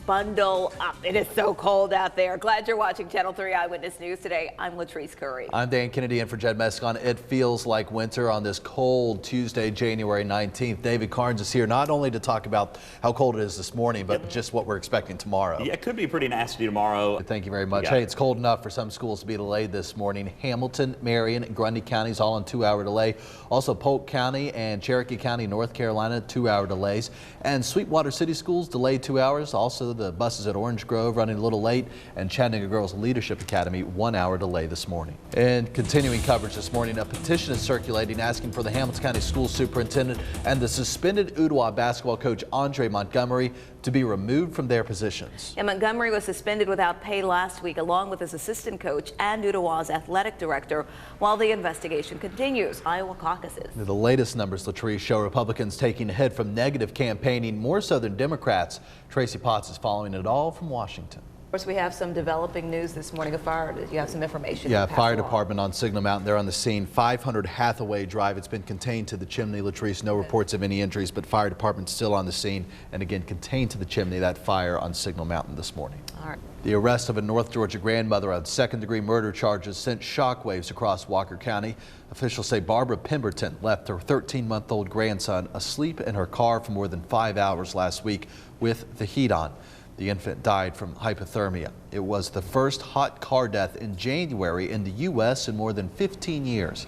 bundle up. It is so cold out there. Glad you're watching Channel 3 Eyewitness News today. I'm Latrice Curry. I'm Dan Kennedy in for Jed Mescon. It feels like winter on this cold Tuesday, January 19th. David Carnes is here not only to talk about how cold it is this morning, but just what we're expecting tomorrow. Yeah, it could be pretty nasty tomorrow. Thank you very much. Hey, it's cold enough for some schools to be delayed this morning. Hamilton, Marion, Grundy counties all on 2-hour delay. Also Polk County and Cherokee County, North Carolina, 2-hour delays. And Sweetwater City schools delayed 2 hours. Also the buses at Orange Grove running a little late, and Chattanooga Girls Leadership Academy 1-hour delay this morning. And continuing coverage this morning, a petition is circulating asking for the Hamilton County School Superintendent and the suspended Ooltewah basketball coach Andre Montgomery to be removed from their positions. And Montgomery was suspended without pay last week, along with his assistant coach and Ooltewah's athletic director, while the investigation continues. Iowa caucuses. The latest numbers, Latrice, show Republicans taking a hit from negative campaigning more so than Democrats. Tracy Potts is following it all from Washington. Of course, we have some developing news this morning. A fire. You have some information. Yeah, fire department on Signal Mountain. They're on the scene. 500 Hathaway Drive. It's been contained to the chimney, Latrice. No reports of any injuries, but fire department still on the scene. And again, contained to the chimney, that fire on Signal Mountain this morning. All right. The arrest of a North Georgia grandmother on second-degree murder charges sent shockwaves across Walker County. Officials say Barbara Pemberton left her 13-month-old grandson asleep in her car for more than 5 hours last week with the heat on. The infant died from hypothermia. It was the first hot car death in January in the U.S. in more than 15 years.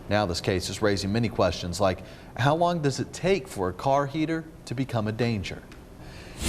Now this case is raising many questions like, how long does it take for a car heater to become a danger?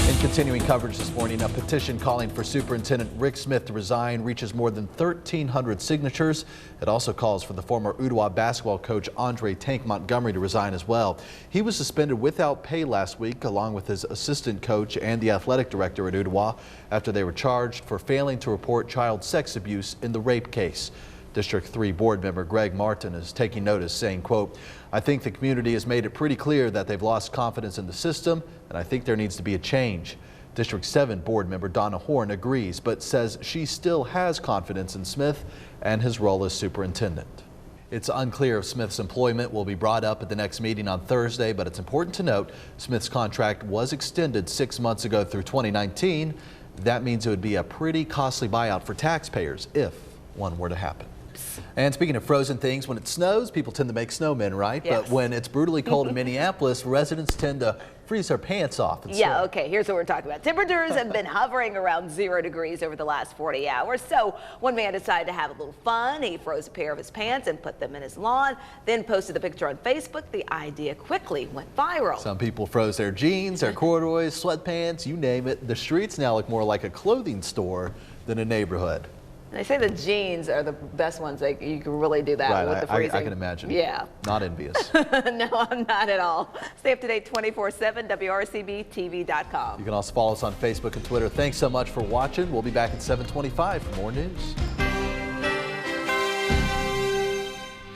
In continuing coverage this morning, a petition calling for Superintendent Rick Smith to resign reaches more than 1,300 signatures. It also calls for the former Ooltewah basketball coach Andre Tank Montgomery to resign as well. He was suspended without pay last week, along with his assistant coach and the athletic director at Ooltewah, after they were charged for failing to report child sex abuse in the rape case. District 3 board member Greg Martin is taking notice, saying, quote, "I think the community has made it pretty clear that they've lost confidence in the system, and I think there needs to be a change." District 7 board member Donna Horn agrees, but says she still has confidence in Smith and his role as superintendent. It's unclear if Smith's employment will be brought up at the next meeting on Thursday, but it's important to note Smith's contract was extended 6 months ago through 2019. That means it would be a pretty costly buyout for taxpayers if one were to happen. And speaking of frozen things, when it snows, people tend to make snowmen, right? Yes. But when it's brutally cold in Minneapolis, residents tend to freeze their pants off. Yeah, okay, here's what we're talking about. Temperatures have been hovering around 0 degrees over the last 40 hours. So one man decided to have a little fun. He froze a pair of his pants and put them in his lawn, then posted the picture on Facebook. The idea quickly went viral. Some people froze their jeans, their corduroys, sweatpants, you name it. The streets now look more like a clothing store than a neighborhood. They say the jeans are the best ones. Like, you can really do that Right, with the freezing. I can imagine. Yeah. Not envious. No, I'm not at all. Stay up to date 24/7, WRCBTV.com. You can also follow us on Facebook and Twitter. Thanks so much for watching. We'll be back at 7:25 for more news.